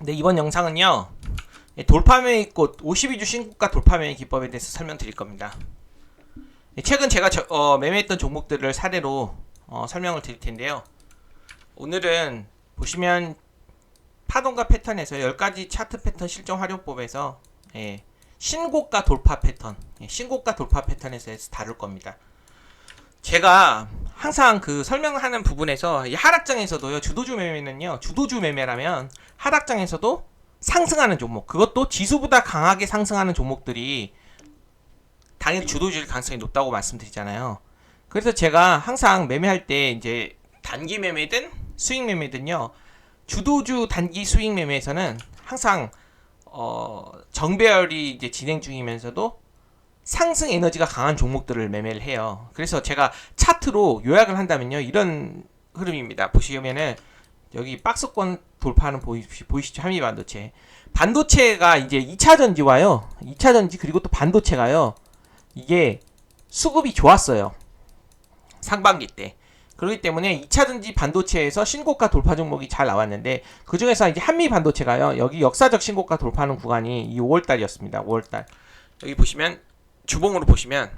네, 이번 영상은요, 돌파매매 꽃 52주 신고가 돌파매매 기법에 대해서 설명드릴 겁니다. 최근 제가 매매했던 종목들을 사례로 설명을 드릴 텐데요. 오늘은 보시면 파동과 패턴에서 10가지 차트 패턴 실전 활용법에서 신고가 돌파 패턴, 신고가 돌파 패턴에서 다룰 겁니다. 제가 항상 그 설명하는 부분에서 이 하락장에서도요, 주도주 매매는요, 주도주 매매라면 하락장에서도 상승하는 종목, 그것도 지수보다 강하게 상승하는 종목들이 당연히 주도주일 가능성이 높다고 말씀드리잖아요. 그래서 제가 항상 매매할 때 이제 단기 매매든 수익 매매든요, 주도주 단기 수익 매매에서는 항상 정배열이 이제 진행 중이면서도 상승 에너지가 강한 종목들을 매매를 해요. 그래서 제가 차트로 요약을 한다면요, 이런 흐름입니다. 보시면은 여기 박스권 돌파하는 보이시죠? 한미반도체. 반도체가 이제 2차 전지와요. 2차 전지 그리고 또 반도체가요. 이게 수급이 좋았어요. 상반기 때. 그렇기 때문에 2차 전지 반도체에서 신고가 돌파 종목이 잘 나왔는데, 그 중에서 이제 한미 반도체가요, 여기 역사적 신고가 돌파하는 구간이 이 5월달이었습니다. 5월달. 여기 보시면 주봉으로 보시면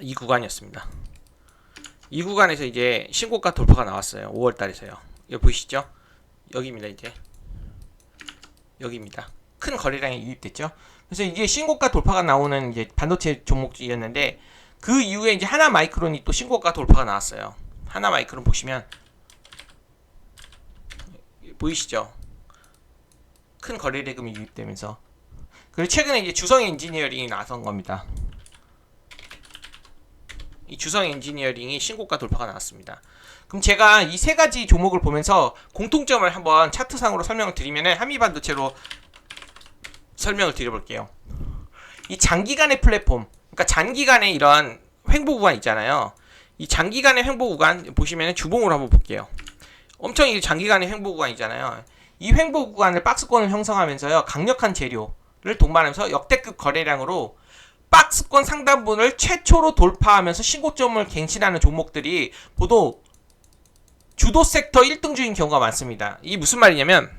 이 구간이었습니다. 이 구간에서 이제 신고가 돌파가 나왔어요. 5월달에서요. 여기 보이시죠? 여기입니다. 이제 여기입니다. 큰 거래량이 유입됐죠. 그래서 이게 신고가 돌파가 나오는 이제 반도체 종목이었는데, 그 이후에 이제 하나 마이크론이 또 신고가 돌파가 나왔어요. 하나 마이크론 보시면 보이시죠? 큰 거래 대금이 유입되면서, 그리고 최근에 이제 주성 엔지니어링이 나선 겁니다. 이 주성 엔지니어링이 신고가 돌파가 나왔습니다. 그럼 제가 이 세 가지 종목을 보면서 공통점을 한번 차트상으로 설명을 드리면은 한미반도체로 설명을 드려볼게요. 이 장기간의 플랫폼, 그러니까 장기간의 이런 횡보 구간 있잖아요. 이 장기간의 횡보 구간 보시면은 주봉으로 한번 볼게요. 엄청 이 장기간의 횡보 구간이잖아요. 이 횡보 구간을 박스권을 형성하면서요, 강력한 재료를 동반하면서 역대급 거래량으로 박스권 상단분을 최초로 돌파하면서 신고점을 갱신하는 종목들이 보도 주도 섹터 1등주인 경우가 많습니다. 이게 무슨 말이냐면,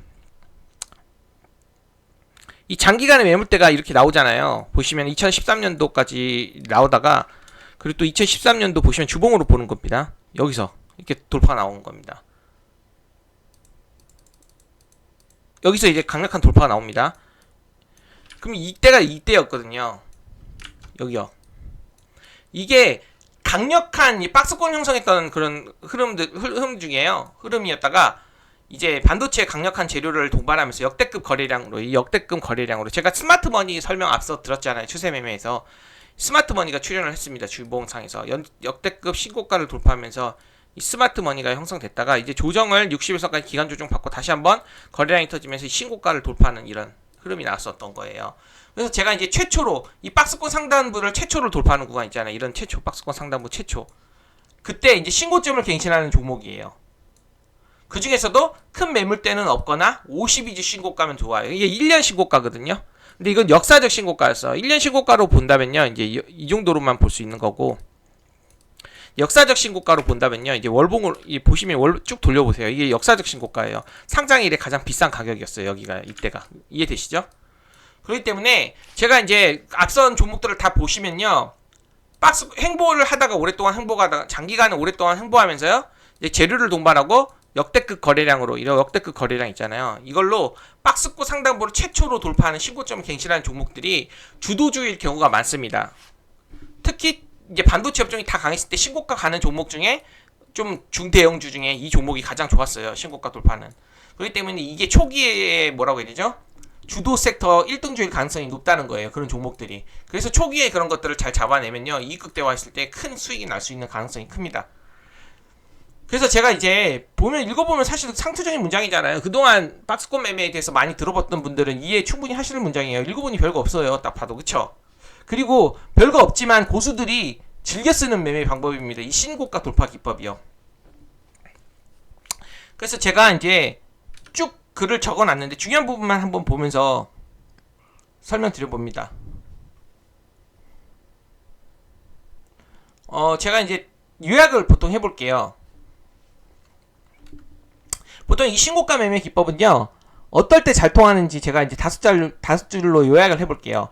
이 장기간의 매물대가 이렇게 나오잖아요. 보시면 2013년도까지 나오다가, 그리고 또 2013년도 보시면 주봉으로 보는 겁니다. 여기서 이렇게 돌파가 나온 겁니다. 여기서 이제 강력한 돌파가 나옵니다. 그럼 이때가 이때였거든요. 여기요. 이게 강력한 이 박스권 형성했던 그런 흐름 중이에요. 흐름이었다가 이제 반도체 강력한 재료를 동반하면서 역대급 거래량으로, 이 역대급 거래량으로, 제가 스마트머니 설명 앞서 들었잖아요. 추세 매매에서 스마트머니가 출연을 했습니다. 주봉상에서 역대급 신고가를 돌파하면서 이 스마트머니가 형성됐다가 이제 조정을 60일선까지 기간 조정 받고 다시 한번 거래량이 터지면서 신고가를 돌파하는 이런 흐름이 나왔었던 거예요. 그래서 제가 이제 최초로 이 박스권 상단부를 최초로 돌파하는 구간 있잖아요. 이런 최초 박스권 상단부 최초, 그때 이제 신고점을 갱신하는 종목이에요. 그 중에서도 큰 매물대는 없거나 52주 신고가면 좋아요. 이게 1년 신고가거든요. 근데 이건 역사적 신고가였어. 1년 신고가로 본다면요, 이제 이 정도로만 볼 수 있는 거고, 역사적 신고가로 본다면요, 이제 월봉을 보시면 쭉 돌려보세요. 이게 역사적 신고가예요. 상장 일에 가장 비싼 가격이었어요. 여기가 이때가. 이해되시죠? 그렇기 때문에 제가 이제 앞선 종목들을 다 보시면요, 박스 횡보를 하다가 오랫동안 횡보하다가 장기간에 오랫동안 횡보하면서요, 이제 재료를 동반하고 역대급 거래량으로, 이런 역대급 거래량 있잖아요. 이걸로 박스권 상단부를 최초로 돌파하는 신고점을 갱신하는 종목들이 주도주일 경우가 많습니다. 특히 이제 반도체 업종이 다 강했을 때 신고가 가는 종목 중에 좀 중대형주 중에 이 종목이 가장 좋았어요. 신고가 돌파는. 그렇기 때문에 이게 초기에 뭐라고 해야 되죠? 주도 섹터 1등주일 가능성이 높다는 거예요. 그런 종목들이. 그래서 초기에 그런 것들을 잘 잡아내면요, 이익 극대화했을 때 큰 수익이 날 수 있는 가능성이 큽니다. 그래서 제가 이제 읽어보면 사실 상투적인 문장이잖아요. 그동안 박스권 매매에 대해서 많이 들어봤던 분들은 이해 충분히 하시는 문장이에요. 읽어보니 별거 없어요. 딱 봐도. 그쵸? 그리고 별거 없지만 고수들이 즐겨 쓰는 매매 방법입니다. 이 신고가 돌파 기법이요. 그래서 제가 이제 쭉 글을 적어놨는데 중요한 부분만 한번 보면서 설명드려봅니다. 제가 이제 요약을 보통 해볼게요. 보통 이 신고가 매매 기법은요, 어떨 때 잘 통하는지 제가 이제 다섯 줄로 요약을 해볼게요.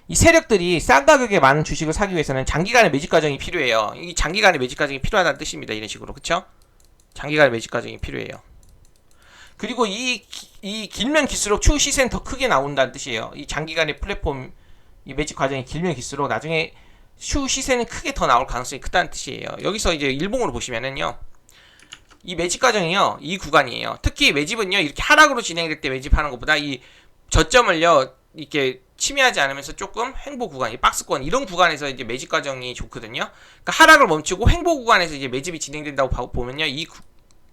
이 세력들이 싼 가격에 많은 주식을 사기 위해서는 장기간의 매집 과정이 필요해요. 이 장기간의 매집 과정이 필요하다는 뜻입니다. 이런 식으로. 그쵸? 장기간의 매집 과정이 필요해요. 그리고 이 길면 길수록 추후 시세는 더 크게 나온다는 뜻이에요. 이 장기간의 플랫폼 이 매집 과정이 길면 길수록 나중에 추후 시세는 크게 더 나올 가능성이 크다는 뜻이에요. 여기서 이제 일봉으로 보시면은요. 이 매집 과정이요. 이 구간이에요. 특히 매집은요. 이렇게 하락으로 진행될 때 매집하는 것보다 이 저점을요. 이렇게 침해하지 않으면서 조금 횡보 구간, 이 박스권 이런 구간에서 이제 매집 과정이 좋거든요. 그러니까 하락을 멈추고 횡보 구간에서 이제 매집이 진행된다고 보면요. 이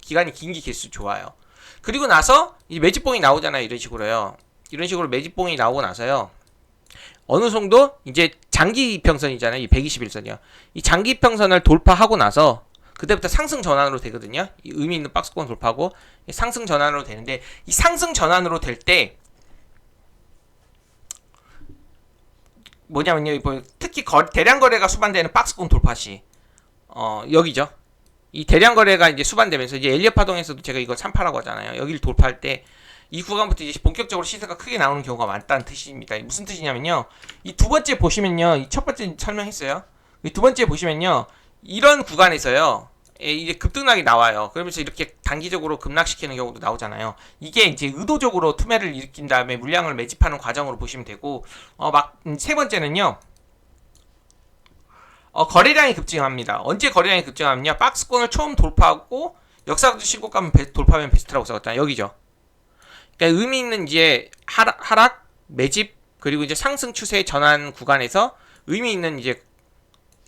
기간이 긴게 길수록 좋아요. 그리고 나서 이 매집봉이 나오잖아요. 이런 식으로요. 이런 식으로 매집봉이 나오고 나서요. 어느 정도 이제 장기 평선이잖아요. 이 121선이요. 이 장기 평선을 돌파하고 나서 그때부터 상승 전환으로 되거든요. 이 의미 있는 박스권 돌파하고 상승 전환으로 되는데 이 상승 전환으로 될 때 뭐냐면요. 특히 대량 거래가 수반되는 박스권 돌파 시 여기죠. 이 대량 거래가 이제 수반되면서 이제 엘리엇 파동에서도 제가 이걸 3파라고 하잖아요. 여기를 돌파할 때 이 구간부터 이제 본격적으로 시세가 크게 나오는 경우가 많다는 뜻입니다. 무슨 뜻이냐면요. 이 두 번째 보시면요. 이 첫 번째 설명했어요. 이 두 번째 보시면요. 이런 구간에서요. 이제 급등락이 나와요. 그러면서 이렇게 단기적으로 급락시키는 경우도 나오잖아요. 이게 이제 의도적으로 투매를 일으킨 다음에 물량을 매집하는 과정으로 보시면 되고, 세 번째는요. 거래량이 급증합니다. 언제 거래량이 급증하면요. 박스권을 처음 돌파하고 역사적 신고가 돌파하면 베스트라고 써봤잖아요. 여기죠. 그러니까 의미 있는 이제 하락, 매집, 그리고 이제 상승 추세 전환 구간에서 의미 있는 이제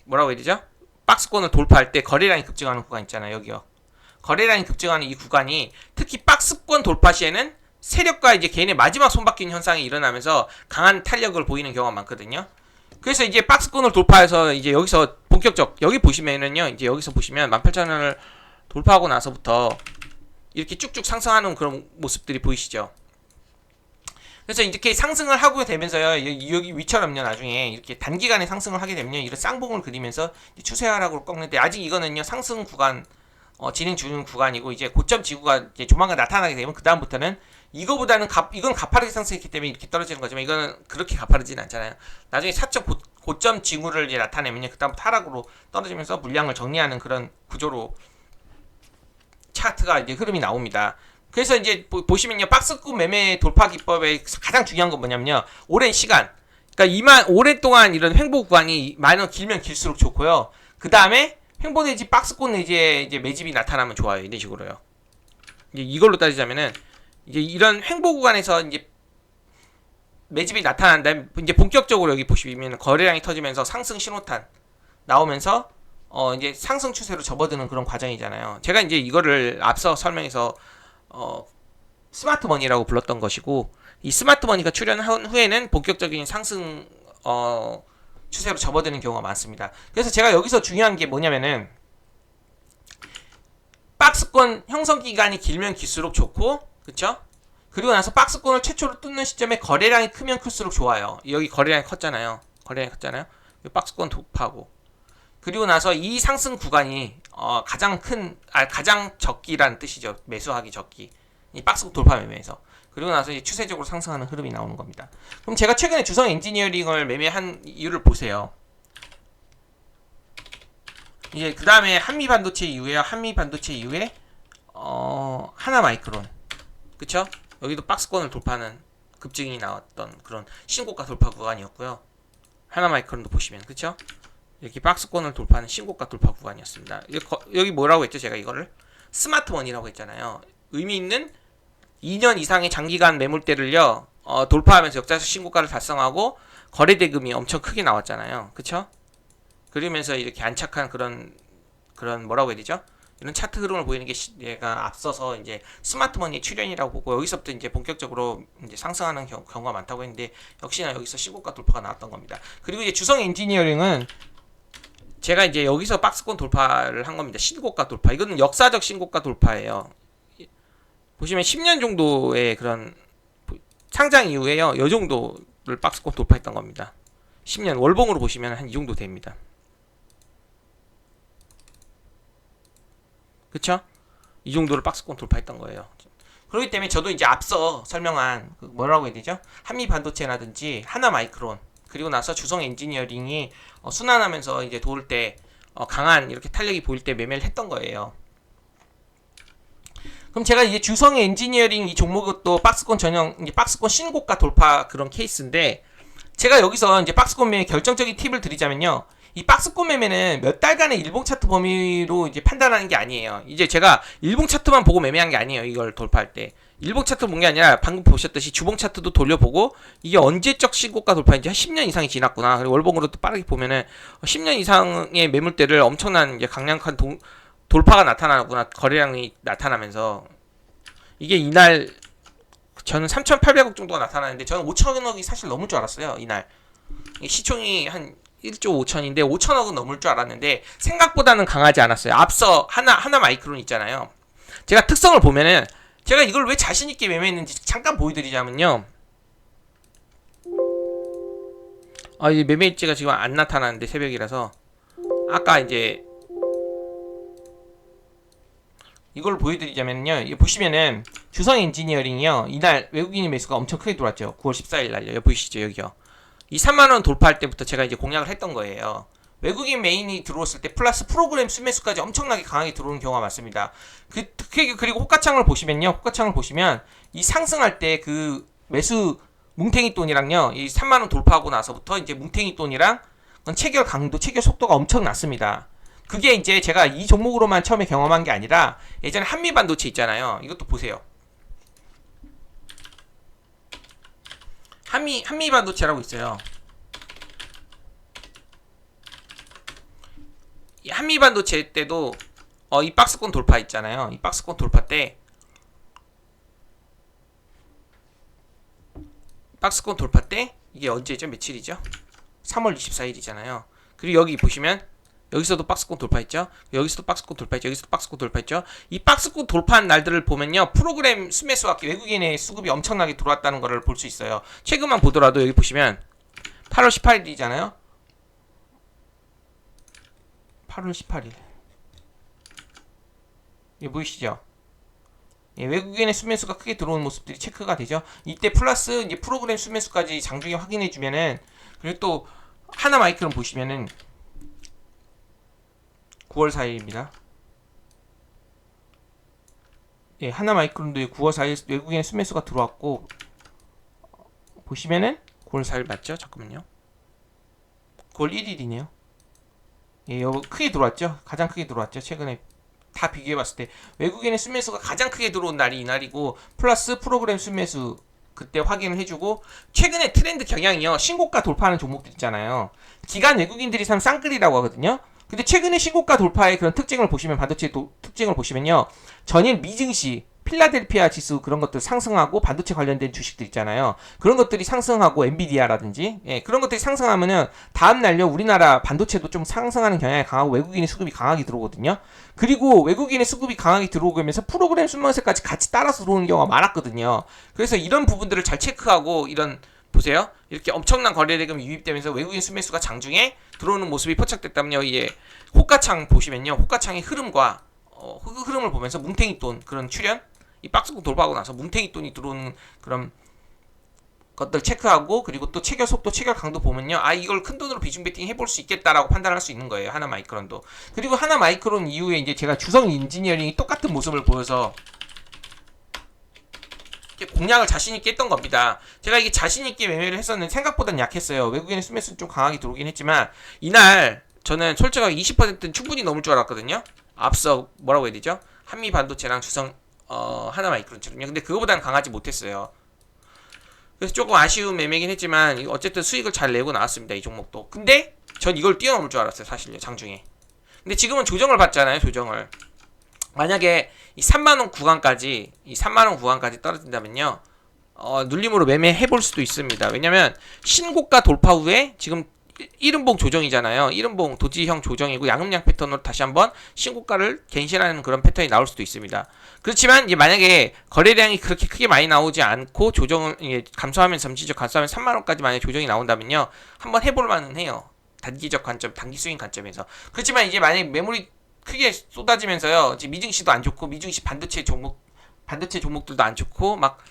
뭐라고 해야 되죠? 박스권을 돌파할 때 거래량이 급증하는 구간 있잖아요. 여기요. 거래량이 급증하는 이 구간이 특히 박스권 돌파 시에는 세력과 이제 개인의 마지막 손바뀐 현상이 일어나면서 강한 탄력을 보이는 경우가 많거든요. 그래서 이제 박스권을 돌파해서 이제 여기서 본격적 여기 보시면은요. 이제 여기서 보시면 18,000원을 돌파하고 나서부터 이렇게 쭉쭉 상승하는 그런 모습들이 보이시죠. 그래서 이렇게 상승을 하고 되면서요. 여기 위처럼요. 나중에 이렇게 단기간에 상승을 하게 되면요. 이런 쌍봉을 그리면서 추세 하락으로 꺾는데 아직 이거는요. 상승 구간 진행 중 구간이고 이제 고점 지구가 이제 조만간 나타나게 되면 그 다음부터는 이거보다는 이건 가파르게 상승했기 때문에 이렇게 떨어지는 거지만 이거는 그렇게 가파르지는 않잖아요. 나중에 사적 고점 징후를 이제 나타내면요. 그 다음부터 하락으로 떨어지면서 물량을 정리하는 그런 구조로 차트가 이제 흐름이 나옵니다. 그래서 이제 보시면요. 박스권 매매 돌파 기법의 가장 중요한 건 뭐냐면요. 오랜 시간. 그러니까 오랫동안 이런 횡보 구간이 길면 길수록 좋고요. 그 다음에 횡보 내지 박스권 내지에 이제 매집이 나타나면 좋아요. 이런 식으로요. 이제 이걸로 따지자면은 이제 이런 횡보 구간에서 이제 매집이 나타난다면 이제 본격적으로 여기 보시면 거래량이 터지면서 상승 신호탄 나오면서 이제 상승 추세로 접어드는 그런 과정이잖아요. 제가 이제 이거를 앞서 설명해서 스마트 머니라고 불렀던 것이고 이 스마트 머니가 출현한 후에는 본격적인 상승 추세로 접어드는 경우가 많습니다. 그래서 제가 여기서 중요한 게 뭐냐면은 박스권 형성 기간이 길면 길수록 좋고 그쵸? 그리고 나서 박스권을 최초로 뚫는 시점에 거래량이 크면 클수록 좋아요. 여기 거래량이 컸잖아요. 박스권 돌파하고 그리고 나서 이 상승 구간이 가장 적기라는 뜻이죠. 매수하기 적기. 이 박스권 돌파 매매에서. 그리고 나서 이제 추세적으로 상승하는 흐름이 나오는 겁니다. 그럼 제가 최근에 주성 엔지니어링을 매매한 이유를 보세요. 이제 그 다음에 한미 반도체 이후에 하나 마이크론. 그쵸? 여기도 박스권을 돌파하는 급증이 나왔던 그런 신고가 돌파 구간이었고요. 하나 마이크론도 보시면 그쵸? 이렇게 박스권을 돌파하는 신고가 돌파 구간이었습니다. 여기 뭐라고 했죠? 제가 이거를 스마트머니라고 했잖아요. 의미 있는 2년 이상의 장기간 매물대를요 돌파하면서 역사적 신고가를 달성하고 거래 대금이 엄청 크게 나왔잖아요. 그쵸? 그러면서 이렇게 안착한 그런 뭐라고 해야 되죠? 이런 차트 흐름을 보이는 게 얘가 앞서서 이제 스마트머니의 출현이라고 보고 여기서부터 이제 본격적으로 이제 상승하는 경우가 많다고 했는데 역시나 여기서 신고가 돌파가 나왔던 겁니다. 그리고 이제 주성 엔지니어링은 제가 이제 여기서 박스권 돌파를 한 겁니다. 신고가 돌파. 이거는 역사적 신고가 돌파예요. 보시면 10년 정도의 그런 상장 이후에요. 이 정도를 박스권 돌파했던 겁니다. 10년 월봉으로 보시면 한 이 정도 됩니다. 그쵸? 이 정도를 박스권 돌파했던 거예요. 그렇기 때문에 저도 이제 앞서 설명한 뭐라고 해야 되죠? 한미 반도체라든지 하나마이크론 그리고 나서 주성 엔지니어링이 순환하면서 이제 도울 때 강한 이렇게 탄력이 보일 때 매매를 했던 거예요. 그럼 제가 이제 주성 엔지니어링 이 종목도 박스권 전형, 이제 박스권 신고가 돌파 그런 케이스인데, 제가 여기서 이제 박스권 매매 결정적인 팁을 드리자면요. 이 박스권 매매는 몇 달간의 일봉 차트 범위로 이제 판단하는 게 아니에요. 이제 제가 일봉 차트만 보고 매매한 게 아니에요. 이걸 돌파할 때. 일봉 차트 본 게 아니라 방금 보셨듯이 주봉 차트도 돌려보고 이게 언제적 신고가 돌파인지 한 10년 이상이 지났구나. 그리고 월봉으로 또 빠르게 보면은 10년 이상의 매물대를 엄청난 이제 강력한 돌파가 나타나구나. 거래량이 나타나면서 이게 이날 저는 3,800억 정도가 나타나는데 저는 5천억이 사실 넘을 줄 알았어요. 이날 시총이 한 1조 5천인데 5천억은 넘을 줄 알았는데 생각보다는 강하지 않았어요. 앞서 하나 마이크론 있잖아요. 제가 특성을 보면은 제가 이걸 왜 자신 있게 매매했는지 잠깐 보여드리자면요. 이 매매 일지가 지금 안 나타나는데 새벽이라서 아까 이제 이걸 보여드리자면요. 이거 보시면은 주성 엔지니어링이요. 이날 외국인 매수가 엄청 크게 들어왔죠. 9월 14일 날요. 보이시죠? 여기요. 이 3만원 돌파할 때부터 제가 이제 공략을 했던 거예요. 외국인 메인이 들어왔을 때 플러스 프로그램 수매수까지 엄청나게 강하게 들어오는 경우가 많습니다. 그리고 호가창을 보시면 이 상승할 때 그 매수 뭉탱이 돈이랑요. 이 3만원 돌파하고 나서부터 이제 뭉탱이 돈이랑 체결 강도, 체결 속도가 엄청 났습니다. 그게 이제 제가 이 종목으로만 처음에 경험한 게 아니라 예전에 한미반도체 있잖아요. 이것도 보세요. 한미반도체라고 있어요. 이 한미반도체 때도 이 박스권 돌파 있잖아요. 이 박스권 돌파 때 이게 언제죠? 며칠이죠? 3월 24일이잖아요. 그리고 여기 보시면 여기서도 박스권 돌파했죠. 여기서도 박스권 돌파했죠. 여기서도 박스권 돌파했죠. 이 박스권 돌파한 날들을 보면요. 프로그램 수매수와 외국인의 수급이 엄청나게 들어왔다는 것을 볼 수 있어요. 최근만 보더라도 여기 보시면 8월 18일이잖아요. 8월 18일. 이게 보이시죠? 예, 외국인의 수매수가 크게 들어오는 모습들이 체크가 되죠. 이때 플러스 이제 프로그램 수매수까지 장중에 확인해주면은, 그리고 또 하나 마이크론 보시면은 9월 4일입니다. 예, 하나 마이크론도 9월 4일 외국인의 수매수가 들어왔고, 보시면은 9월 4일 맞죠? 잠깐만요. 9월 1일이네요. 예, 여기 크게 들어왔죠? 가장 크게 들어왔죠? 최근에 다 비교해봤을 때 외국인의 수매수가 가장 크게 들어온 날이 이날이고, 플러스 프로그램 수매수 그때 확인을 해주고, 최근에 트렌드 경향이요. 신고가 돌파하는 종목들 있잖아요. 기관 외국인들이 산 쌍끌이라고 하거든요. 근데 최근에 신고가 돌파의 그런 특징을 보시면, 반도체 특징을 보시면요. 전일 미증시, 필라델피아 지수 그런 것들 상승하고 반도체 관련된 주식들 있잖아요. 그런 것들이 상승하고 엔비디아라든지 그런 것들이 상승하면은 다음 날요 우리나라 반도체도 좀 상승하는 경향이 강하고 외국인의 수급이 강하게 들어오거든요. 그리고 외국인의 수급이 강하게 들어오면서 프로그램 수매수까지 같이 따라서 들어오는 경우가 많았거든요. 그래서 이런 부분들을 잘 체크하고, 이런 보세요. 이렇게 엄청난 거래대금이 유입되면서 외국인 수매수가 장중에 들어오는 모습이 포착됐다면요. 이게 호가창 보시면요. 호가창의 흐름과 흐름을 보면서 뭉탱이 돈 그런 출현, 이 박스권 돌파하고 나서 뭉탱이 돈이 들어오는 그런 것들 체크하고, 그리고 또 체결 속도, 체결 강도 보면요. 이걸 큰 돈으로 비중 베팅 해볼 수 있겠다라고 판단할 수 있는 거예요. 하나 마이크론도. 그리고 하나 마이크론 이후에 이제 제가 주성 엔지니어링이 똑같은 모습을 보여서 공략을 자신있게 했던 겁니다. 제가 이게 자신있게 매매를 했었는데 생각보단 약했어요. 외국인의 수매수는 좀 강하게 들어오긴 했지만, 이날 저는 솔직하게 20%는 충분히 넘을 줄 알았거든요. 앞서 뭐라고 해야 되죠? 한미 반도체랑 주성 하나 마이크론처럼요. 근데 그거보다는 강하지 못했어요. 그래서 조금 아쉬운 매매긴 했지만 어쨌든 수익을 잘 내고 나왔습니다. 이 종목도. 근데 전 이걸 뛰어넘을 줄 알았어요. 사실요. 장중에. 근데 지금은 조정을 받잖아요. 조정을. 만약에 이 3만원 구간까지 떨어진다면요, 눌림으로 매매해볼 수도 있습니다. 왜냐면 신고가 돌파 후에 지금 1음봉 조정이잖아요. 1음봉 도지형 조정이고 양음양 패턴으로 다시 한번 신고가를 갱신하는 그런 패턴이 나올 수도 있습니다. 그렇지만 이제 만약에 거래량이 그렇게 크게 많이 나오지 않고 조정을 감소하면서 점진적 감소하면 3만원까지 만약에 조정이 나온다면요, 한번 해볼 만은 해요. 단기적 관점, 단기 스윙 관점에서. 그렇지만 이제 만약에 매물이 크게 쏟아지면서요, 지금 미증시도 안 좋고, 미증시 반도체 종목 반도체 종목들도 안 좋고 막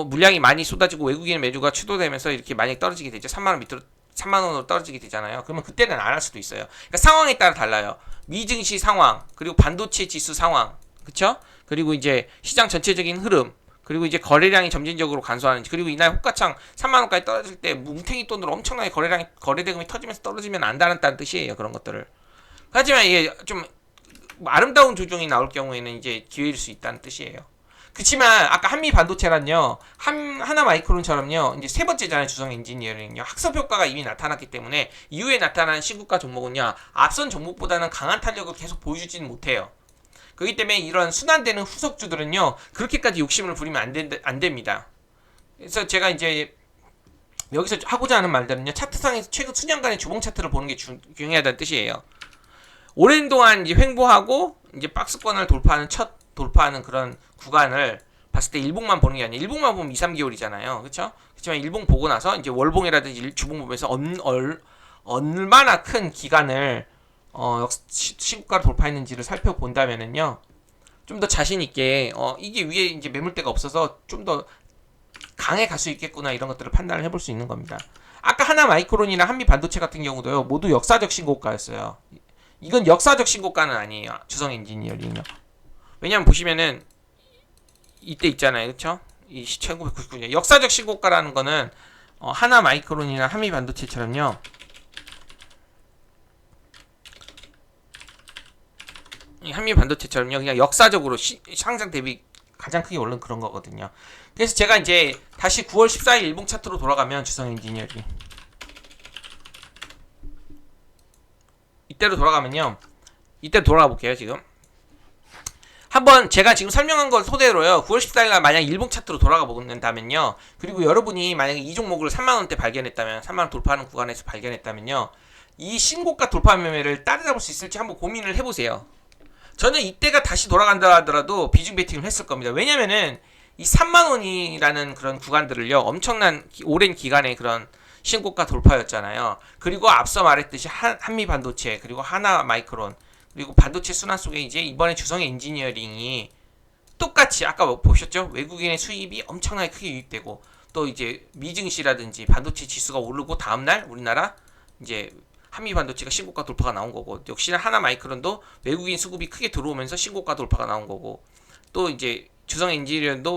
물량이 많이 쏟아지고 외국인 매도가 추도되면서 이렇게 만약 떨어지게 되죠. 3만 원 밑으로 3만 원으로 떨어지게 되잖아요. 그러면 그때는 안 할 수도 있어요. 그러니까 상황에 따라 달라요. 미증시 상황, 그리고 반도체 지수 상황, 그렇죠? 그리고 이제 시장 전체적인 흐름, 그리고 이제 거래량이 점진적으로 감소하는지, 그리고 이날 호가창 3만 원까지 떨어질 때 뭉탱이 돈으로 엄청나게 거래대금이 터지면서 떨어지면 안 다른다는 뜻이에요. 그런 것들을. 하지만 이게 좀 아름다운 조정이 나올 경우에는 이제 기회일 수 있다는 뜻이에요. 그렇지만 아까 한미 반도체란요, 하나 마이크론처럼요, 이제 세 번째잖아요. 주성 엔지니어링요. 학습 효과가 이미 나타났기 때문에 이후에 나타나는 신고가 종목은요, 앞선 종목보다는 강한 탄력을 계속 보여주지는 못해요. 그렇기 때문에 이런 순환되는 후속주들은요, 그렇게까지 욕심을 부리면 안 됩니다. 그래서 제가 이제 여기서 하고자 하는 말들은요, 차트상에서 최근 수년간의 주봉 차트를 보는 게 중요하다는 뜻이에요. 오랜 동안 이제 횡보하고 이제 박스권을 돌파하는 그런 구간을 봤을 때 일봉만 보는 게 아니라, 일봉만 보면 2, 3개월이잖아요. 그렇죠? 그렇지만 일봉 보고 나서 이제 월봉이라든지 주봉 보면서 얼마나 큰 기간을 신고가를 돌파했는지를 살펴본다면은요, 좀 더 자신 있게 이게 위에 이제 매물대가 없어서 좀 더 강해 갈 수 있겠구나, 이런 것들을 판단을 해볼 수 있는 겁니다. 아까 하나 마이크론이나 한미 반도체 같은 경우도요, 모두 역사적 신고가였어요. 이건 역사적 신고가는 아니에요. 주성 엔지니어링요. 왜냐면 보시면은 이때 있잖아요. 그렇죠? 이 1999년 역사적 신고가라는 거는 하나 마이크론이나 한미 반도체처럼요, 한미 반도체처럼요, 그냥 역사적으로 상장 대비 가장 크게 오른 그런 거거든요. 그래서 제가 이제 다시 9월 14일 일봉 차트로 돌아가면, 주성 엔지니어링 이때로 돌아가면요, 이때 돌아가 볼게요. 지금 한번 제가 지금 설명한 걸 토대로요, 9월 14일날 만약 일봉 차트로 돌아가 본다면요, 그리고 여러분이 만약에 이 종목을 3만원대 발견했다면, 3만원 돌파하는 구간에서 발견했다면요, 이 신고가 돌파 매매를 따라잡을 수 있을지 한번 고민을 해보세요. 저는 이때가 다시 돌아간다 하더라도 비중 베팅을 했을 겁니다. 왜냐면은 이 3만원이라는 그런 구간들을요, 엄청난 오랜 기간의 그런 신고가 돌파였잖아요. 그리고 앞서 말했듯이 한미 반도체, 그리고 하나 마이크론, 그리고 반도체 순환 속에 이제 이번에 주성 엔지니어링이 똑같이 아까 보셨죠? 외국인의 수입이 엄청나게 크게 유입되고, 또 이제 미증시라든지 반도체 지수가 오르고 다음날 우리나라 이제 한미 반도체가 신고가 돌파가 나온 거고, 역시나 하나 마이크론도 외국인 수급이 크게 들어오면서 신고가 돌파가 나온 거고, 또 이제 주성 엔지니어링도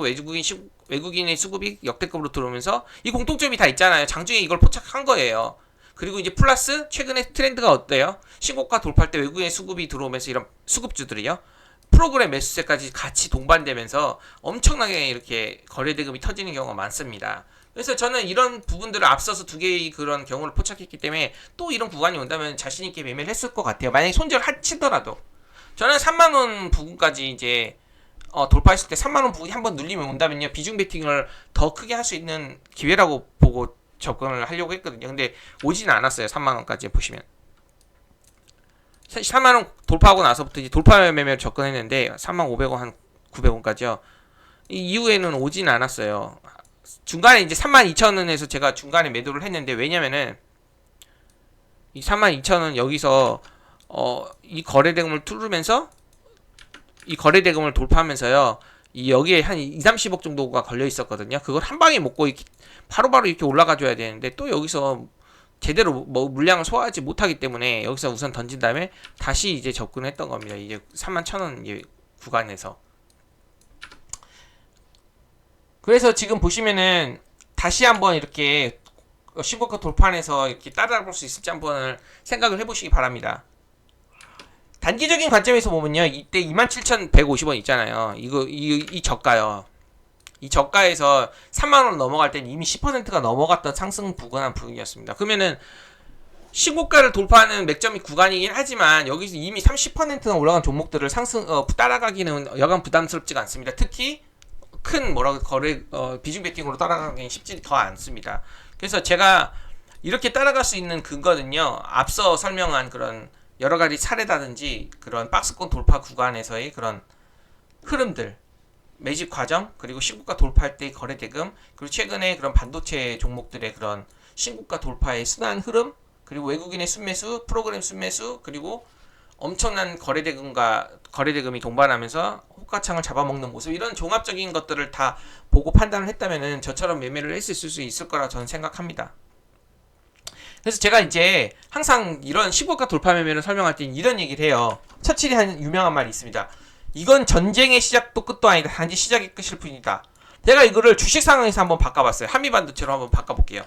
외국인의 수급이 역대급으로 들어오면서 이 공통점이 다 있잖아요. 장중에 이걸 포착한 거예요. 그리고 이제 플러스 최근에 트렌드가 어때요? 신고가 돌파할 때 외국인의 수급이 들어오면서 이런 수급주들이요, 프로그램 매수세까지 같이 동반되면서 엄청나게 이렇게 거래대금이 터지는 경우가 많습니다. 그래서 저는 이런 부분들을 앞서서 두 개의 그런 경우를 포착했기 때문에 또 이런 구간이 온다면 자신있게 매매를 했을 것 같아요. 만약에 손절하치더라도. 저는 3만원 부분까지 이제 돌파했을 때 3만원 부분이 한번 눌리면 온다면요, 비중 베팅을 더 크게 할 수 있는 기회라고 보고 접근을 하려고 했거든요. 근데 오지는 않았어요. 3만원까지 보시면 3만원 돌파하고 나서부터 이제 돌파 매매를 접근했는데 3만500원 한 900원까지요. 이 이후에는 오지는 않았어요. 중간에 이제 32,000원에서 제가 중간에 매도를 했는데, 왜냐면은 이 32,000원 여기서 이 거래대금을 뚫으면서 이 거래대금을 돌파하면서요, 이 여기에 한 2, 30억 정도가 걸려 있었거든요. 그걸 한 방에 먹고 바로바로 이렇게 올라가 줘야 되는데, 또 여기서 제대로 뭐 물량을 소화하지 못하기 때문에 여기서 우선 던진 다음에 다시 이제 접근했던 겁니다. 이제 31,000원 구간에서. 그래서 지금 보시면은 다시 한번 이렇게 신고가 돌파해서 이렇게 따라볼 수 있을지 한번 생각을 해보시기 바랍니다. 단기적인 관점에서 보면요, 이때 27,150원 있잖아요. 이 저가요. 이 저가에서 3만원 넘어갈 때는 이미 10%가 넘어갔던 상승 부근이었습니다. 그러면은 신고가를 돌파하는 맥점이 구간이긴 하지만 여기서 이미 30%나 올라간 종목들을 따라가기는 여간 부담스럽지가 않습니다. 특히 큰 비중 베팅으로 따라가기는 쉽지 더 않습니다. 그래서 제가 이렇게 따라갈 수 있는 근거는요, 앞서 설명한 그런 여러 가지 사례라든지 그런 박스권 돌파 구간에서의 그런 흐름들, 매집 과정, 그리고 신고가 돌파할 때의 거래 대금, 그리고 최근에 그런 반도체 종목들의 그런 신고가 돌파의 순환 흐름, 그리고 외국인의 순매수, 프로그램 순매수, 그리고 엄청난 거래대금이 동반하면서 호가창을 잡아먹는 모습, 이런 종합적인 것들을 다 보고 판단을 했다면은 저처럼 매매를 했을 수 있을 거라 저는 생각합니다. 그래서 제가 이제 항상 이런 시고가 돌파 매매를 설명할 때 이런 얘기를 해요. 처칠이 한 유명한 말이 있습니다. 이건 전쟁의 시작도 끝도 아니다. 단지 시작이 끝일 뿐이다. 제가 이거를 주식 상황에서 한번 바꿔봤어요. 한미반도체로 한번 바꿔볼게요.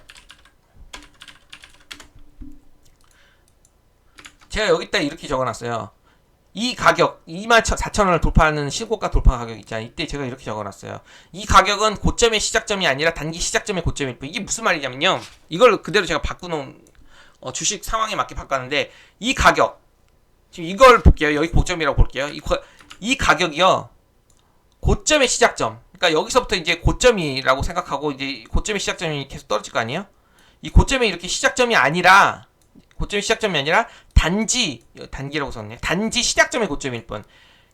제가 여기다 이렇게 적어놨어요. 이 가격 24,000원을 돌파하는 신고가 돌파 가격 있잖아요. 이때 제가 이렇게 적어놨어요. 이 가격은 고점의 시작점이 아니라 단기 시작점의 고점일 뿐. 이게 무슨 말이냐면요. 이걸 그대로 제가 바꾸는 주식 상황에 맞게 바꿨는데, 이 가격 지금 이걸 볼게요. 여기 고점이라고 볼게요. 이 가격이요. 고점의 시작점. 그러니까 여기서부터 이제 고점이라고 생각하고 이제 고점의 시작점이 계속 떨어질 거 아니에요? 이 고점의 이렇게 시작점이 아니라 단기라고 썼네. 단지 시작점의 고점일 뿐.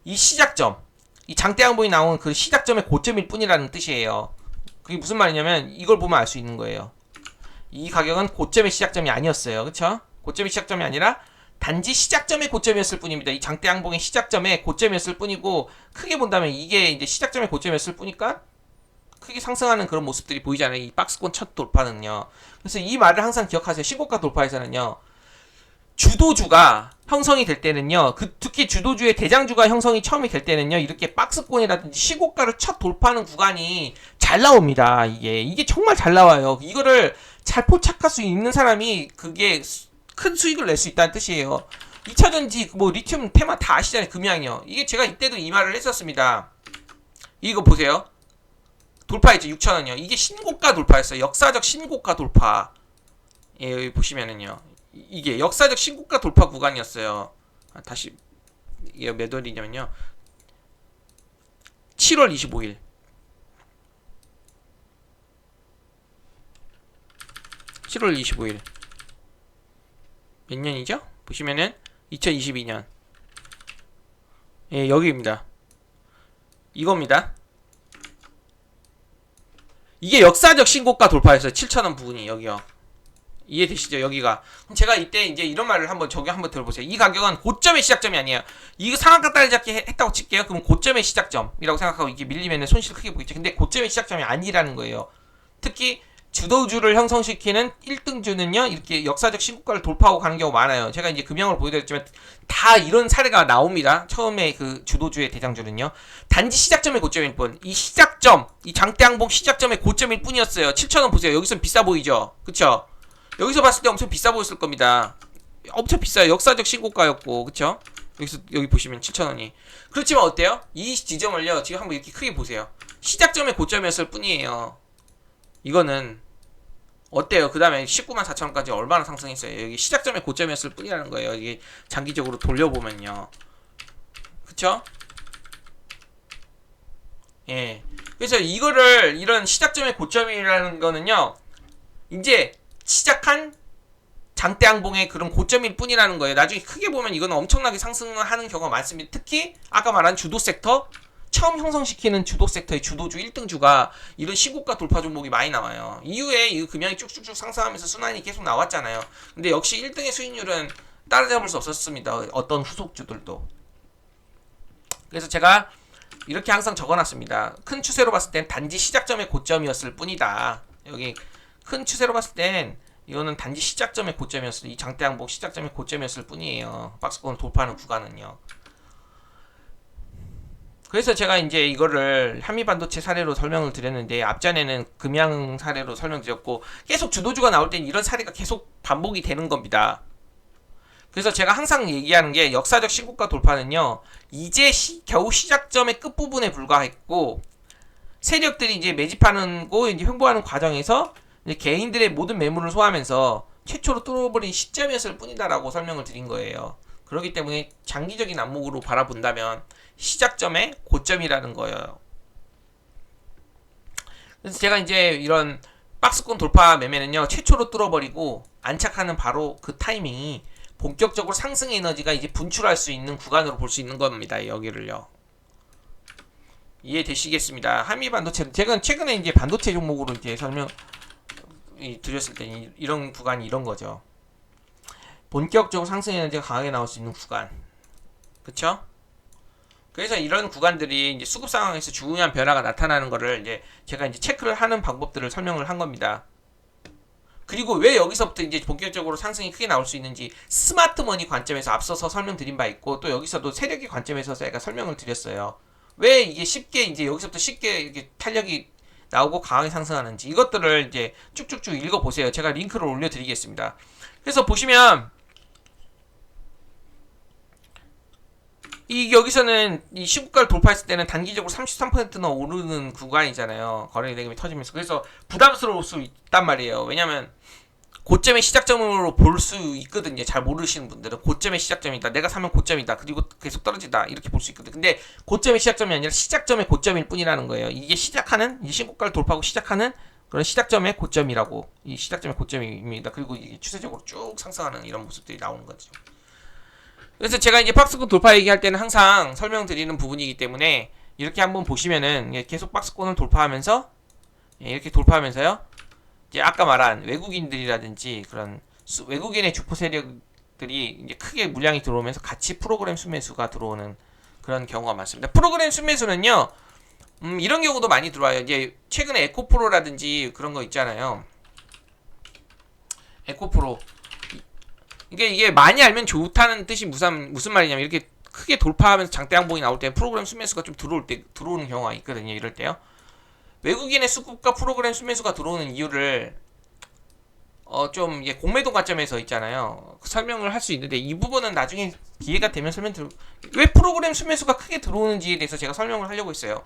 이 시작점, 이 장대 양봉이 나온 그 시작점의 고점일 뿐이라는 뜻이에요. 그게 무슨 말이냐면 이걸 보면 알 수 있는 거예요. 이 가격은 고점의 시작점이 아니었어요. 그쵸? 고점의 시작점이 아니라 단지 시작점의 고점이었을 뿐입니다. 이 장대 양봉의 시작점의 고점이었을 뿐이고, 크게 본다면 이게 이제 시작점의 고점이었을 뿐이니까 크게 상승하는 그런 모습들이 보이잖아요. 이 박스권 첫 돌파는요. 그래서 이 말을 항상 기억하세요. 신고가 돌파에서는요. 주도주가 형성이 될 때는요, 특히 주도주의 대장주가 형성이 처음이 될 때는요, 이렇게 박스권이라든지 시고가를 첫 돌파하는 구간이 잘 나옵니다. 이게 정말 잘 나와요. 이거를 잘 포착할 수 있는 사람이 그게 큰 수익을 낼 수 있다는 뜻이에요. 2차전지, 뭐 리튬 테마 다 아시잖아요. 금양이요. 이게 제가 이때도 이 말을 했었습니다. 이거 보세요. 돌파했죠. 6,000원이요. 이게 신고가 돌파였어요. 역사적 신고가 돌파. 예, 여기 보시면은요. 이게 역사적 신고가 돌파 구간이었어요. 다시 이게 몇 월이냐면요. 7월 25일. 7월 25일. 몇 년이죠? 보시면은 2022년. 예, 여기입니다. 이겁니다. 이게 역사적 신고가 돌파였어요. 7,000원 부분이 여기요. 이해되시죠? 여기가. 그럼 제가 이때 이제 이런 말을 저기 한번 들어보세요. 이 가격은 고점의 시작점이 아니에요. 이거 상한가 따라잡기 했다고 칠게요. 그럼 고점의 시작점이라고 생각하고 이게 밀리면 손실 크게 보이죠. 근데 고점의 시작점이 아니라는 거예요. 특히 주도주를 형성시키는 1등주는요, 이렇게 역사적 신고가를 돌파하고 가는 경우가 많아요. 제가 이제 금형을 보여드렸지만 다 이런 사례가 나옵니다. 처음에 그 주도주의 대장주는요. 단지 시작점의 고점일 뿐. 이 시작점, 이 장대항봉 시작점의 고점일 뿐이었어요. 7,000원 보세요. 여기선 비싸 보이죠? 그쵸? 여기서 봤을 때 엄청 비싸 보였을 겁니다. 엄청 비싸요. 역사적 신고가였고, 그쵸? 여기 보시면 7,000원이. 그렇지만 어때요? 이 지점을요, 지금 한번 이렇게 크게 보세요. 시작점의 고점이었을 뿐이에요. 이거는 어때요? 그 다음에 194,000원까지 얼마나 상승했어요? 여기 시작점의 고점이었을 뿐이라는 거예요. 이게 장기적으로 돌려보면요. 그쵸? 예. 그래서 이런 시작점의 고점이라는 거는요, 이제 시작한 장대항봉의 그런 고점일 뿐이라는 거예요. 나중에 크게 보면 이건 엄청나게 상승하는 경우가 많습니다. 특히 아까 말한 주도 섹터, 처음 형성시키는 주도 섹터의 주도주 1등주가 이런 시고가 돌파 종목이 많이 나와요. 이후에 이 금양이 쭉쭉쭉 상승하면서 순환이 계속 나왔잖아요. 근데 역시 1등의 수익률은 따라잡을 수 없었습니다. 어떤 후속주들도. 그래서 제가 이렇게 항상 적어놨습니다. 큰 추세로 봤을 땐 단지 시작점의 고점이었을 뿐이다. 여기 큰 추세로 봤을 땐 이거는 단지 시작점의 고점이었을, 이 장대항복 시작점의 고점이었을 뿐이에요. 박스권을 돌파하는 구간은요. 그래서 제가 이제 이거를 한미반도체 사례로 설명을 드렸는데, 앞전에는 금양 사례로 설명드렸고, 계속 주도주가 나올 땐 이런 사례가 계속 반복이 되는 겁니다. 그래서 제가 항상 얘기하는 게, 역사적 신고가 돌파는요, 이제 겨우 시작점의 끝부분에 불과했고, 세력들이 이제 매집하는 거 이제 횡보하는 과정에서 이제 개인들의 모든 매물을 소화하면서 최초로 뚫어버린 시점이었을 뿐이다라고 설명을 드린 거예요. 그렇기 때문에 장기적인 안목으로 바라본다면 시작점의 고점이라는 거예요. 그래서 제가 이제 이런 박스권 돌파 매매는요, 최초로 뚫어버리고 안착하는 바로 그 타이밍이 본격적으로 상승의 에너지가 이제 분출할 수 있는 구간으로 볼 수 있는 겁니다. 여기를요. 이해되시겠습니다. 한미반도체, 제가 최근에 이제 반도체 종목으로 이제 설명 드렸을 때 이런 구간이 이런 거죠. 본격적으로 상승 에너지가 강하게 나올 수 있는 구간. 그쵸? 그래서 이런 구간들이 이제 수급 상황에서 중요한 변화가 나타나는 거를 이제 제가 이제 체크를 하는 방법들을 설명을 한 겁니다. 그리고 왜 여기서부터 이제 본격적으로 상승이 크게 나올 수 있는지 스마트머니 관점에서 앞서서 설명드린 바 있고, 또 여기서도 세력의 관점에서 제가 설명을 드렸어요. 왜 이게 쉽게 이제 여기서부터 쉽게 이렇게 탄력이 나오고 강하게 상승하는지 이것들을 이제 쭉쭉쭉 읽어보세요. 제가 링크를 올려드리겠습니다. 그래서 보시면 이 여기서는 이 시국가를 돌파했을 때는 단기적으로 33%나 오르는 구간이잖아요. 거래 대금이 터지면서. 그래서 부담스러울 수 있단 말이에요. 왜냐면 고점의 시작점으로 볼 수 있거든요. 잘 모르시는 분들은 고점의 시작점이다. 내가 사면 고점이다. 그리고 계속 떨어진다. 이렇게 볼 수 있거든요. 근데 고점의 시작점이 아니라 시작점의 고점일 뿐이라는 거예요. 이게 시작하는 이 신고가를 돌파하고 시작하는 그런 시작점의 고점이라고, 이 시작점의 고점입니다. 그리고 이게 추세적으로 쭉 상승하는 이런 모습들이 나오는 거죠. 그래서 제가 이제 박스권 돌파 얘기할 때는 항상 설명드리는 부분이기 때문에 이렇게 한번 보시면은 계속 박스권을 돌파하면서 이렇게 돌파하면서요. 이제 아까 말한 외국인들이라든지 그런 외국인의 주포 세력들이 이제 크게 물량이 들어오면서 같이 프로그램 순매수가 들어오는 그런 경우가 많습니다. 프로그램 순매수는요, 이런 경우도 많이 들어와요. 이제 최근에 에코프로라든지 그런 거 있잖아요. 에코프로. 이게 많이 알면 좋다는 뜻이 무슨 말이냐면, 이렇게 크게 돌파하면서 장대 양봉이 나올 때 프로그램 순매수가 좀 들어오는 경우가 있거든요. 이럴 때요. 외국인의 수급과 프로그램 순매수가 들어오는 이유를 좀 이게 공매도 관점에서 있잖아요. 설명을 할 수 있는데 이 부분은 나중에 기회가 되면 왜 프로그램 순매수가 크게 들어오는지에 대해서 제가 설명을 하려고 했어요.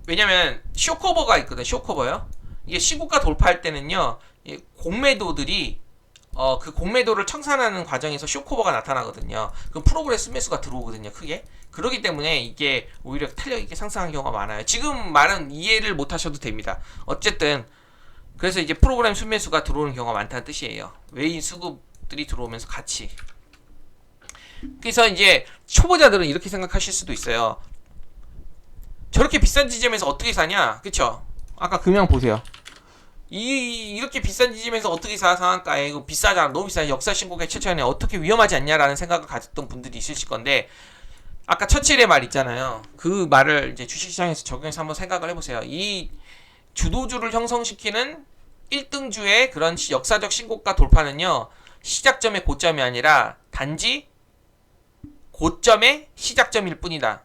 왜냐면 쇼커버가 있거든. 쇼커버요. 이게 시고가 돌파할 때는요, 공매도들이 그 공매도를 청산하는 과정에서 쇼커버가 나타나거든요. 그럼 프로그램 순매수가 들어오거든요. 크게. 그렇기 때문에 이게 오히려 탄력 있게 상승하는 경우가 많아요. 지금 말은 이해를 못 하셔도 됩니다. 어쨌든 그래서 이제 프로그램 순매수가 들어오는 경우가 많다는 뜻이에요. 외인 수급들이 들어오면서 같이. 그래서 이제 초보자들은 이렇게 생각하실 수도 있어요. 저렇게 비싼 지점에서 어떻게 사냐? 그쵸? 아까 금양 보세요. 이렇게 비싼 지점에서 어떻게 사, 상한가에 이거 비싸잖아, 너무 비싸, 역사 신고가의 최초에 어떻게 위험하지 않냐라는 생각을 가졌던 분들이 있으실 건데, 아까 처칠의 말 있잖아요. 그 말을 이제 주식시장에서 적용해서 한번 생각을 해보세요. 이 주도주를 형성시키는 1등주의 그런 역사적 신고가 돌파는요, 시작점의 고점이 아니라 단지 고점의 시작점일 뿐이다.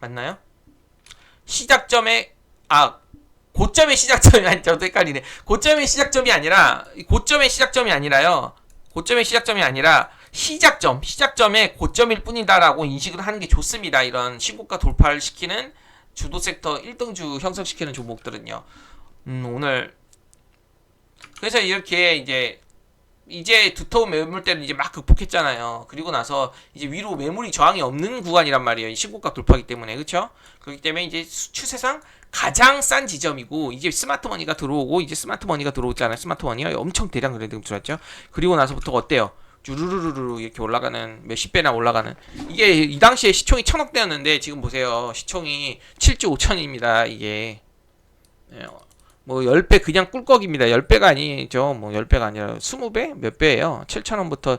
맞나요? 고점의 시작점이 아니, 저도 헷갈리네. 고점의 시작점이 아니라요. 고점의 시작점이 아니라 시작점의 고점일 뿐이다라고 인식을 하는 게 좋습니다. 이런 신고가 돌파를 시키는 주도 섹터 1등주 형성시키는 종목들은요. 오늘 그래서 이렇게 이제 두터운 매물대는 이제 막 극복했잖아요. 그리고 나서 이제 위로 매물이 저항이 없는 구간이란 말이에요. 이 신고가 돌파기 때문에. 그렇죠? 그렇기 때문에 이제 추세상 가장 싼 지점이고, 이제 스마트머니가 들어오고, 이제 스마트머니가 들어오잖아요. 스마트머니가 엄청 대량 거래대금 들어왔죠. 그리고 나서부터 어때요? 주르르르르 이렇게 올라가는, 몇십 배나 올라가는. 이게 이 당시에 시총이 1000억대였는데 지금 보세요. 시총이 7조 5천입니다. 이게 뭐 10배 그냥 꿀꺽입니다. 10배가 아니죠. 뭐 10배가 아니라 20배? 몇 배예요? 7천원부터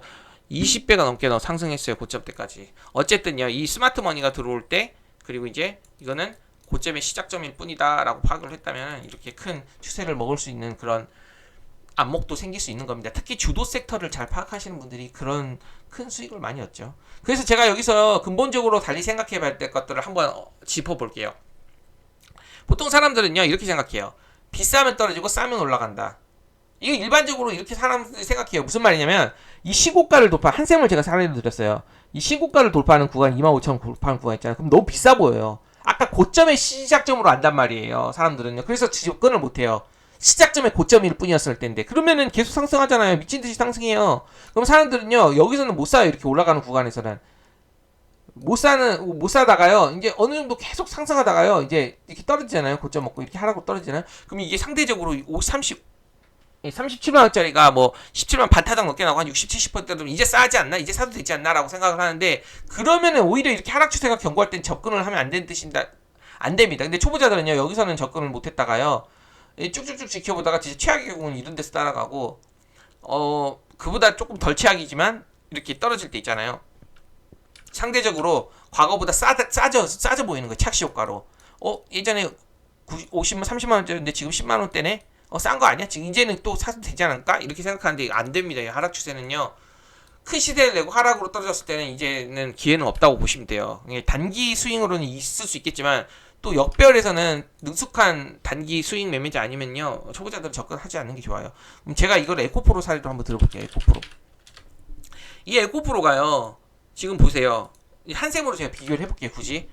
20배가 넘게 상승했어요. 고점 때까지. 어쨌든요. 이 스마트머니가 들어올 때, 그리고 이제 이거는 고점의 시작점일 뿐이다 라고 파악을 했다면 이렇게 큰 추세를 먹을 수 있는 그런 안목도 생길 수 있는 겁니다. 특히 주도 섹터를 잘 파악하시는 분들이 그런 큰 수익을 많이 얻죠. 그래서 제가 여기서 근본적으로 달리 생각해 봐야 될 것들을 한번 짚어볼게요. 보통 사람들은요, 이렇게 생각해요. 비싸면 떨어지고 싸면 올라간다. 이거 일반적으로 이렇게 사람들이 생각해요. 무슨 말이냐면, 이 시고가를 한 셈을 제가 사례를 드렸어요. 이 시고가를 돌파하는 구간, 25,000원 돌파하는 구간 있잖아요. 그럼 너무 비싸 보여요. 아까 고점의 시작점으로 안단 말이에요. 사람들은요. 그래서 접근을 못해요. 시작점의 고점일 뿐이었을 텐데. 그러면은 계속 상승하잖아요. 미친듯이 상승해요. 그럼 사람들은요, 여기서는 못 사요. 이렇게 올라가는 구간에서는. 못 사다가요, 이제 어느 정도 계속 상승하다가요, 이제 이렇게 떨어지잖아요. 고점 먹고 이렇게 하라고 떨어지잖아요. 그럼 이게 상대적으로 37만원짜리가 뭐 17만 반타작 넘게 나오고 한 60, 70%면 이제 싸지 않나? 이제 사도 되지 않나? 라고 생각을 하는데, 그러면은 오히려 이렇게 하락 추세가 견고할 땐 접근을 하면 안 되는 뜻입니다. 안 됩니다. 근데 초보자들은요, 여기서는 접근을 못 했다가요, 쭉쭉쭉 지켜보다가 진짜 최악의 경우는 이런 데서 따라가고, 그보다 조금 덜 최악이지만, 이렇게 떨어질 때 있잖아요. 상대적으로 과거보다 싸져 보이는 거예요. 착시 효과로. 예전에 50만 30만 원짜리인데 지금 10만 원대네. 싼 거 아니야? 지금 이제는 또 사도 되지 않을까? 이렇게 생각하는데 안 됩니다. 이 하락 추세는요. 큰 시세를 내고 하락으로 떨어졌을 때는 이제는 기회는 없다고 보시면 돼요. 단기 스윙으로는 있을 수 있겠지만 또 역별에서는 능숙한 단기 스윙 매매자 아니면요 초보자들은 접근하지 않는 게 좋아요. 그럼 제가 이걸 에코프로 사례로 한번 들어볼게요. 에코프로. 이 에코프로가요. 지금 보세요. 한샘으로 제가 비교를 해볼게요. 굳이.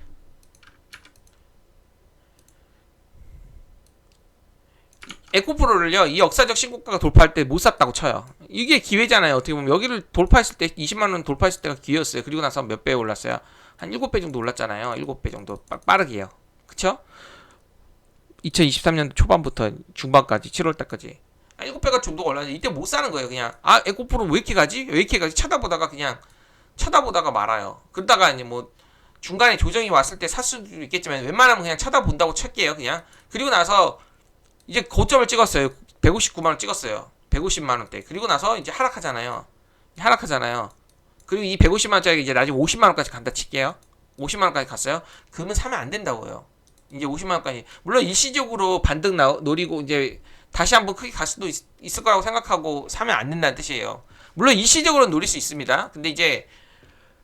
에코프로를요, 이 역사적 신고가가 돌파할 때 못 샀다고 쳐요. 이게 기회잖아요. 어떻게 보면 여기를 돌파했을 때 20만원 돌파했을 때가 기회였어요. 그리고 나서 몇 배 올랐어요? 한 7배 정도 올랐잖아요. 7배 정도 빠르게요. 그쵸? 2023년도 초반부터 중반까지 7월달까지 7배가 정도 올랐는데 이때 못 사는 거예요. 그냥 에코프로 왜 이렇게 가지? 왜 이렇게 가지? 쳐다보다가 그냥 쳐다보다가 말아요. 그러다가 이제 뭐 중간에 조정이 왔을 때 살 수도 있겠지만 웬만하면 그냥 쳐다본다고 칠게요. 그냥. 그리고 나서 이제 고점을 찍었어요. 159만원 찍었어요. 150만원대. 그리고 나서 이제 하락하잖아요. 그리고 이 150만원짜리 이제 나중에 50만원까지 간다 칠게요. 50만원까지 갔어요. 그러면 사면 안 된다고요. 이제 50만원까지. 물론 일시적으로 반등 노리고 이제 다시 한번 크게 갈 수도 있을 거라고 생각하고 사면 안 된다는 뜻이에요. 물론 일시적으로 노릴 수 있습니다. 근데 이제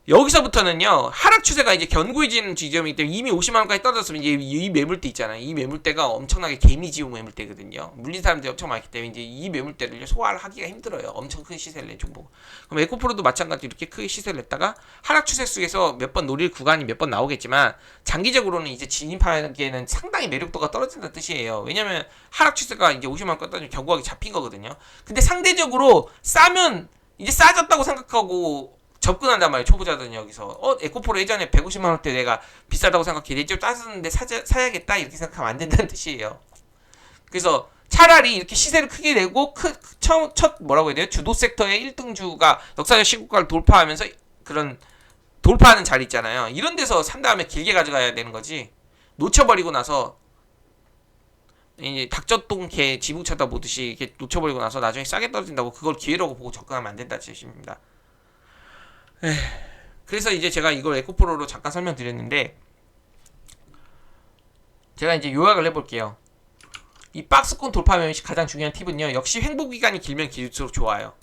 여기서부터는요 하락 추세가 이제 견고해지는 지점이기 때문에 이미 50만원까지 떨어졌으면 이제 이 매물대 있잖아요. 이 매물대가 엄청나게 개미지우 매물대거든요. 물린 사람들이 엄청 많기 때문에 이제 이 매물대를 소화를 하기가 힘들어요. 엄청 큰 시세를 낸 종목. 그럼 에코프로도 마찬가지로 이렇게 크게 시세를 냈다가 하락 추세 속에서 몇 번 노릴 구간이 몇 번 나오겠지만 장기적으로는 이제 진입하기에는 상당히 매력도가 떨어진다는 뜻이에요. 왜냐면 하락 추세가 이제 50만원까지 떨어지면 견고하게 잡힌 거거든요. 근데 상대적으로 싸면 이제 싸졌다고 생각하고 접근한단 말이에요. 초보자들은 여기서 에코프로 예전에 150만원대 내가 비싸다고 생각해 내적 따졌는데 사야겠다 이렇게 생각하면 안 된다는 뜻이에요. 그래서 차라리 이렇게 시세를 크게 내고 첫 뭐라고 해야 돼요? 주도 섹터의 1등주가 역사적 신고가를 돌파하면서 그런 돌파하는 자리 있잖아요. 이런 데서 산 다음에 길게 가져가야 되는 거지. 놓쳐버리고 나서 이제 닭젖동 개 지붕 쳐다보듯이 이렇게 놓쳐버리고 나서 나중에 싸게 떨어진다고 그걸 기회라고 보고 접근하면 안 된다는 뜻입니다. 그래서 이제 제가 이걸 에코프로로 잠깐 설명드렸는데 제가 이제 요약을 해볼게요. 이 박스권 돌파 매매 시 가장 중요한 팁은요. 역시 횡보기간이 길면 길수록 좋아요.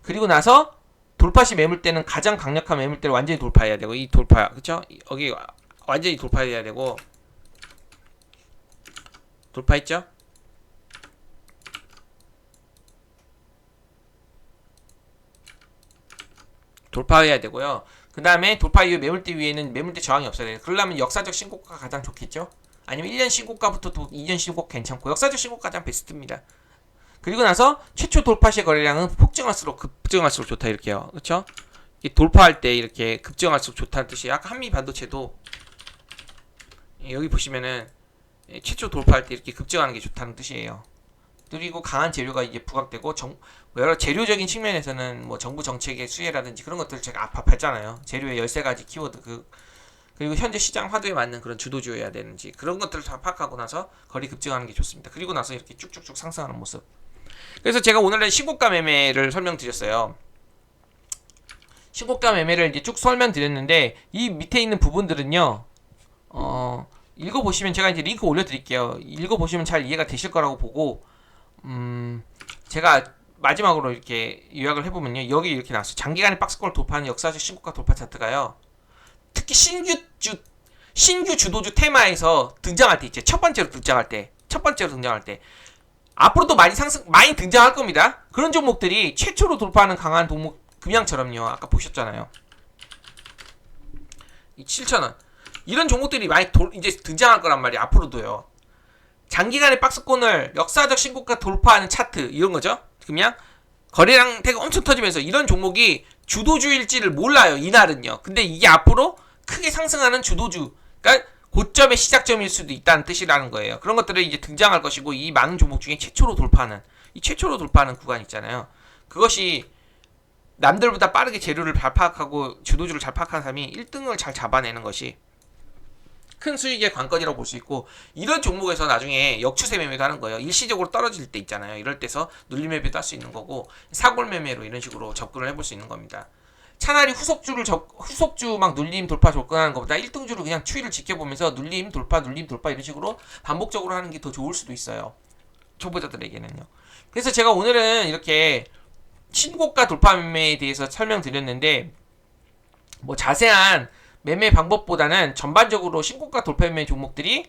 그리고 나서 돌파 시 매물대는 가장 강력한 매물대를 완전히 돌파해야 되고 이 돌파 그쵸? 여기 완전히 돌파해야 되고 돌파했죠? 돌파해야 되고요. 그 다음에 돌파 이후 매물대 위에는 매물대 저항이 없어야 돼요. 그러려면 역사적 신고가가 가장 좋겠죠? 아니면 1년 신고가부터 또 2년 신고가 괜찮고 역사적 신고가 가장 베스트입니다. 그리고 나서 최초 돌파 시 거래량은 급증할수록 좋다 이렇게요. 그렇죠? 돌파할 때 이렇게 급증할수록 좋다는 뜻이에요. 아까 한미 반도체도 여기 보시면은 최초 돌파할 때 이렇게 급증하는 게 좋다는 뜻이에요. 그리고 강한 재료가 이제 부각되고 여러 재료적인 측면에서는 뭐 정부 정책의 수혜라든지 그런 것들을 제가 압박했잖아요. 재료의 13가지 키워드 그리고 현재 시장 화두에 맞는 그런 주도주여야 되는지 그런 것들을 다 파악하고 나서 거리 급증하는 게 좋습니다. 그리고 나서 이렇게 쭉쭉쭉 상승하는 모습. 그래서 제가 오늘은 신고가 매매를 설명드렸어요. 신고가 매매를 이제 쭉 설명드렸는데 이 밑에 있는 부분들은요. 읽어보시면 제가 이제 링크 올려드릴게요. 읽어보시면 잘 이해가 되실 거라고 보고 제가 마지막으로 이렇게 요약을 해보면요. 여기 이렇게 나왔어요. 장기간의 박스권을 돌파하는 역사적 신고가 돌파 차트가요. 특히 신규 주도주 테마에서 등장할 때 있죠. 첫 번째로 등장할 때 앞으로도 많이 등장할 겁니다. 그런 종목들이 최초로 돌파하는 강한 종목 금양처럼요. 아까 보셨잖아요. 이 7,000원 이런 종목들이 많이 이제 등장할 거란 말이에요. 앞으로도요. 장기간의 박스권을 역사적 신고가 돌파하는 차트 이런 거죠. 그냥 거래량 태가 엄청 터지면서 이런 종목이 주도주일지를 몰라요. 이날은요. 근데 이게 앞으로 크게 상승하는 주도주, 그러니까 고점의 시작점일 수도 있다는 뜻이라는 거예요. 그런 것들이 이제 등장할 것이고 이 많은 종목 중에 최초로 돌파하는 구간 있잖아요. 그것이 남들보다 빠르게 재료를 잘 파악하고 주도주를 잘 파악하는 사람이 1등을 잘 잡아내는 것이 큰 수익의 관건이라고 볼 수 있고, 이런 종목에서 나중에 역추세 매매도 하는 거예요. 일시적으로 떨어질 때 있잖아요. 이럴 때서 눌림 매매도 할 수 있는 거고, 사골 매매로 이런 식으로 접근을 해볼 수 있는 겁니다. 차라리 후속주 막 눌림 돌파 접근하는 것보다 1등주를 그냥 추이를 지켜보면서 눌림 돌파 이런 식으로 반복적으로 하는 게 더 좋을 수도 있어요. 초보자들에게는요. 그래서 제가 오늘은 이렇게 신고가 돌파 매매에 대해서 설명드렸는데, 뭐 자세한 매매 방법보다는 전반적으로 신고가 돌파 매매 종목들이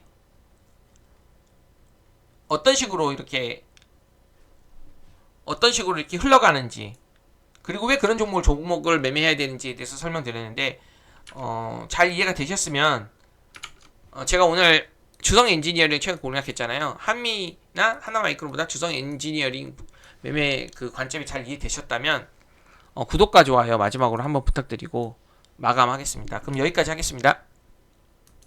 어떤 식으로 이렇게 흘러가는지, 그리고 왜 그런 종목을 매매해야 되는지에 대해서 설명드렸는데, 잘 이해가 되셨으면, 제가 오늘 주성 엔지니어링 최근 공략했잖아요. 한미나 하나마이크로보다 주성 엔지니어링 매매 그 관점이 잘 이해되셨다면, 구독과 좋아요 마지막으로 한번 부탁드리고 마감하겠습니다. 그럼 여기까지 하겠습니다.